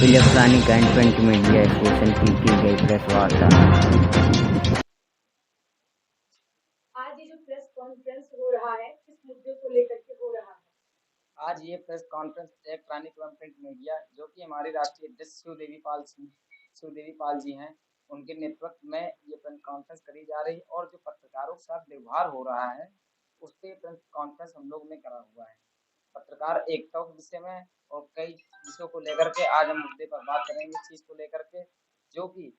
Electronic and print media station की गई press वार्ता। आज ये जो प्रेस कॉन्फ्रेंस हो रहा है, किस मुद्दे को लेकर के हो रहा है? आज ये प्रेस कॉन्फ्रेंस इलेक्ट्रॉनिक एवं प्रिंट मीडिया जो कि हमारी राष्ट्रीय अध्यक्ष शिवदेवी पाल जी हैं, उनके नेतृत्व में ये प्रेस कॉन्फ्रेंस करी जा रही है और जो पत्रकारों के साथ व्यवहार हो रहा है उस पे प्रेस कॉन्फ्रेंस हम लोग ने करा हुआ है। पत्रकार एकता के विषय में और कई विषयों को लेकर के आज हम मुद्दे पर बात करेंगे, इस चीज को लेकर के जो कि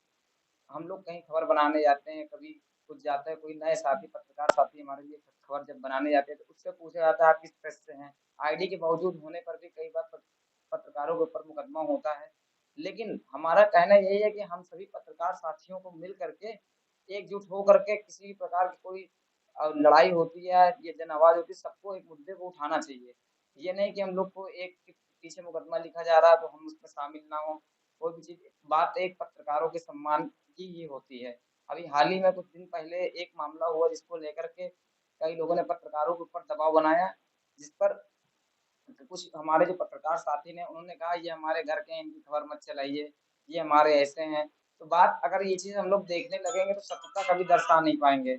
हम लोग कहीं खबर बनाने जाते हैं, कभी कुछ जाता है, कोई नए साथी पत्रकार साथी हमारे लिए खबर जब बनाने जाते हैं तो उससे पूछा जाता है आप किस प्रेस से हैं। आईडी के बावजूद होने पर भी कई बार पत्रकारों के ऊपर मुकदमा होता है। लेकिन हमारा कहना यही है कि हम सभी पत्रकार साथियों को मिल करके एकजुट हो करके किसी भी प्रकार की कोई लड़ाई होती है, ये जन आवाज होती है, सबको एक मुद्दे को उठाना चाहिए। ये नहीं कि हम लोग को एक के पीछे मुकदमा लिखा जा रहा है तो हम उसमें शामिल ना हो। कोई भी चीज बात एक पत्रकारों के सम्मान की ही होती है। अभी हाल ही में कुछ दिन पहले एक मामला हुआ जिसको लेकर के कई लोगों ने पत्रकारों के ऊपर दबाव बनाया, जिस पर कुछ हमारे जो पत्रकार साथी ने उन्होंने कहा ये हमारे घर के हैं, इनकी खबर मत चलाइए, ये हमारे ऐसे हैं। तो बात अगर ये चीज हम लोग देखने लगेंगे तो सत्यता कभी दर्शा नहीं पाएंगे।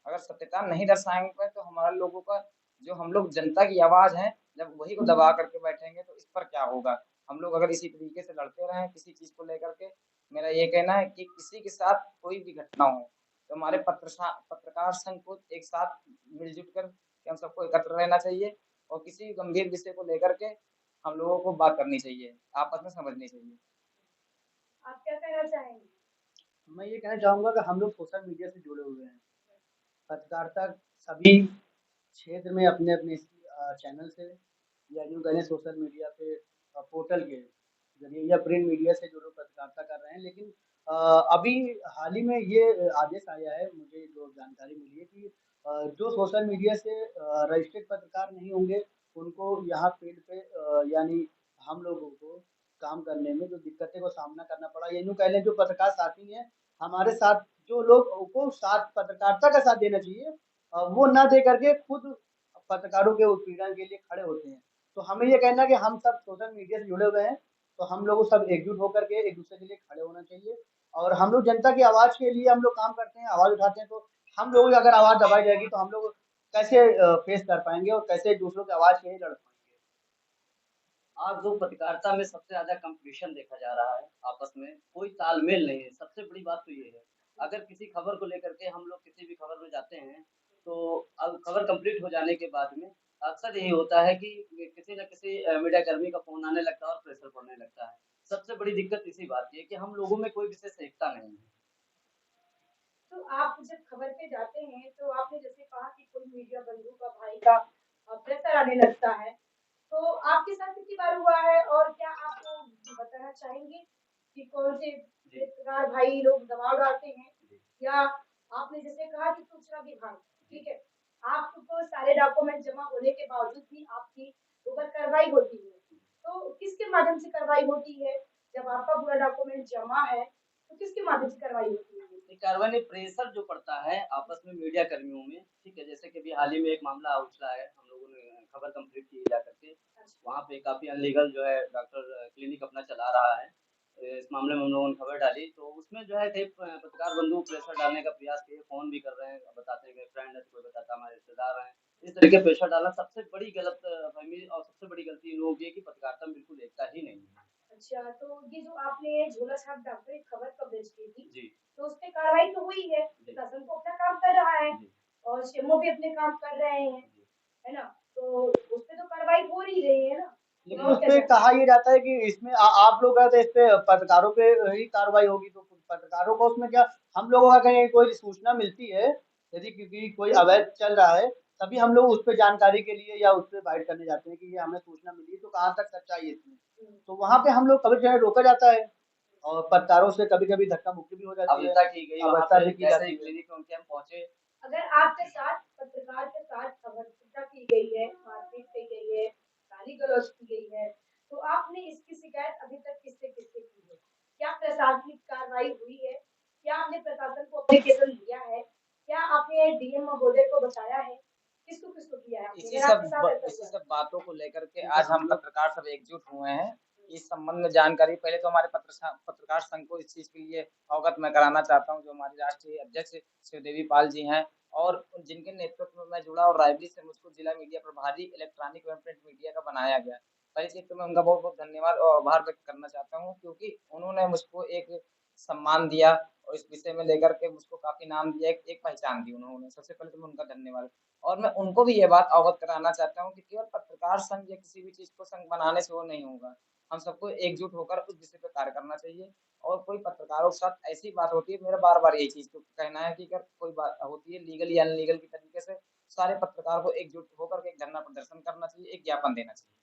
अगर सत्यता नहीं दर्शाएंगे तो हमारे लोगों का जो हम लोग जनता की आवाज है, जब वही को दबा करके बैठेंगे तो इस पर क्या होगा। हम लोग अगर इसी तरीके से लड़ते रहें किसी चीज को लेकर के, मेरा ये कहना है कि किसी के साथ कोई भी घटना हो तो हमारे पत्रकार संघ को एक साथ मिलजुल कर के हम सबको एकत्र रहना चाहिए और किसी भी गंभीर विषय को लेकर के हम लोगों को बात करनी चाहिए, आपस में समझनी चाहिए। आप क्या कहना चाहेंगे? मैं ये कहना चाहूँगा कि हम लोग सोशल मीडिया से जुड़े हुए हैं। पत्रकारिता सभी क्षेत्र में अपने-अपने चैनल से या यूँ कहें सोशल मीडिया पे पोर्टल के ज़रिए या प्रिंट मीडिया से जो लोग पत्रकारिता कर रहे हैं। लेकिन अभी हाल ही में ये आदेश आया है, मुझे जो जानकारी मिली है कि जो सोशल मीडिया से रजिस्टर्ड पत्रकार नहीं होंगे, उनको यहाँ फील्ड पे यानी हम लोगों को काम करने में जो दिक्कतें को सामना करना पड़ा या यूँ कह लें जो पत्रकार साथी हैं, हमारे साथ जो लोग को साथ पत्रकारिता का साथ देना चाहिए वो ना दे करके खुद पत्रकारों के उत्पीड़न के लिए खड़े होते हैं। तो हमें ये कहना है कि हम सब सोशल मीडिया से जुड़े हुए हैं, तो हम लोगों को सब एकजुट होकर के एक-दूसरे के लिए खड़े होना चाहिए और हम लोग जनता की आवाज़ के लिए हम लोग काम करते हैं, आवाज़ उठाते हैं, तो हम लोगों की अगर आवाज़ दबाई जाएगी तो हम लोग कैसे फेस कर पाएँगे और कैसे दूसरों की आवाज़ के लिए लड़ पाएँगे। आज जो पत्रकारिता में सबसे ज़्यादा कंपटीशन देखा जा रहा है, आपस में कोई तालमेल नहीं है। सबसे बड़ी बात तो ये है, अगर किसी खबर को लेकर के हम लोग किसी भी खबर में जाते हैं, तो अब खबर कंप्लीट हो जाने के बाद में अक्सर यही होता है कि किसी न किसी मीडिया कर्मी का फ़ोन आने लगता है और प्रेशर पड़ने लगता है। सबसे बड़ी दिक्कत इसी बात की है कि हम लोगों में कोई विशेष एकता नहीं है। तो आप जब खबर पे जाते हैं तो आपने जैसे कहा कि कोई मीडिया बंधु का भाई का प्रेशर आने लगता है, तो आपके साथ कितनी बार हुआ है और क्या आप बताना चाहेंगे कि कौन से जी, पत्रकार भाई लोग दबाव डालते हैं? जी। या आपने जैसे कहा कि सूचना विभाग, ठीक है, आपको सारे डॉक्यूमेंट जमा होने के बावजूद भी आपकी ऊपर कार्रवाई होती है, तो किसके माध्यम से कार्रवाई होती है? जब आपका पूरा डॉक्यूमेंट जमा है तो किसके माध्यम से कार्रवाई होती है? नहीं, कार्रवाई नहीं, प्रेशर जो पड़ता है आपस में मीडिया कर्मियों में, ठीक है? जैसे कि अभी हाल ही में एक मामला उछला है, हम लोगों ने खबर कंप्लीट की जा करके, वहाँ पे काफ़ी अनलीगल जो है डॉक्टर क्लिनिक अपना चला रहा है। इस मामले में हम लोगों ने खबर डाली, तो उसमें जो है कई पत्रकार बंधु प्रेशर डालने का प्रयास किए, फ़ोन भी कर रहे हैं, बताते हैं कि फ्रेंड है, तो कोई बताता है हमारे रिश्तेदार हैं। इस तरह के प्रेशर डालना सबसे बड़ी गलतफ़हमी और सबसे बड़ी गलती इन लोगों की है कि पत्रकारिता में बिल्कुल एकता ही नहीं है। अच्छा, तो ये जो आपने झोला छाप डॉक्टर एक खबर कवरेज की थी, जी, तो उसपे कार्रवाई तो हुई है, जी, प्रशासन तो अपना काम कर रहा है जी, और सीएमओ भी अपने काम कर रहे हैं, जी। है ना? तो उसपे तो कार्रवाई हो ही रही है ना? तो लेकिन आप क्या उसपे चाहते कहा हैं? ये जाता है कि इसमें आप लोग कहते हैं इस पे पत्रकारों पे ही कार्रवाई होगी तो पत्रकारों को उसमें क्या हम लोगों का कहीं कोई सूचना मिलती है यदि क्योंकि कोई अवैध चल रहा है तभी हम लोग उस पे जानकारी के लिए या उस पे वाइट करने जाते हैं कि ये हमें सूचना मिली तो कहाँ तक सच्चाई है इसमें तो वहाँ पे हम लोग कभी कभी रोका जाता है और पत्रकारों से कभी कभी धक्का मुक्की भी हो जाती है अवैधता की गई वहाँ अवस्था पे, भी की जैसे ही जाती है। क्लिनिक में उनके हम पहुँचे। अगर आपके साथ पत्रकार के साथ अभद्रता की गई है, मारपीट की गई है, गाली-गलौज की गई है, तो आपने इसकी शिकायत अभी तक किससे-किससे की है? क्या प्रशासनिक कार्रवाई हुई है? क्या आपने प्रशासन को एप्लीकेशन दिया है? क्या आपने डीएम महोदय को बताया है? किसको-किसको किया है आपने? अगर आपके साथ ऐसा इसी हुआ है? सब बातों को लेकर के आज हम पत्रकार सब एकजुट हुए हैं इस संबंध में जानकारी पहले तो हमारे पत्रकार संघ को इस चीज के लिए अवगत मैं कराना चाहता हूँ, जो हमारे राष्ट्रीय अध्यक्ष शिवदेवी पाल जी हैं और जिनके नेतृत्व में मैं जुड़ा और रायबरेली से मुझको जिला मीडिया प्रभारी इलेक्ट्रॉनिक एवं प्रिंट मीडिया का बनाया गया। पहले चीज तो मैं उनका बहुत बहुत धन्यवाद और आभार व्यक्त करना चाहता हूँ, क्योंकि उन्होंने मुझको एक सम्मान दिया और इस विषय में लेकर के मुझको काफी नाम दिया, एक पहचान दी उन्होंने। सबसे पहले तो मैं उनका धन्यवाद और मैं उनको भी ये बात अवगत कराना चाहता हूँ कि केवल पत्रकार संघ या किसी भी चीज को संघ बनाने से वो नहीं होगा। हम सबको एकजुट होकर उस विषय पे कार्य करना चाहिए और कोई पत्रकारों के साथ ऐसी बात होती है, मेरा बार-बार यही चीज़ को कहना है कि अगर कोई बात होती है लीगल या अनलीगल की तरीके से, सारे पत्रकार को एकजुट होकर के एक धरना प्रदर्शन करना चाहिए, एक ज्ञापन देना चाहिए।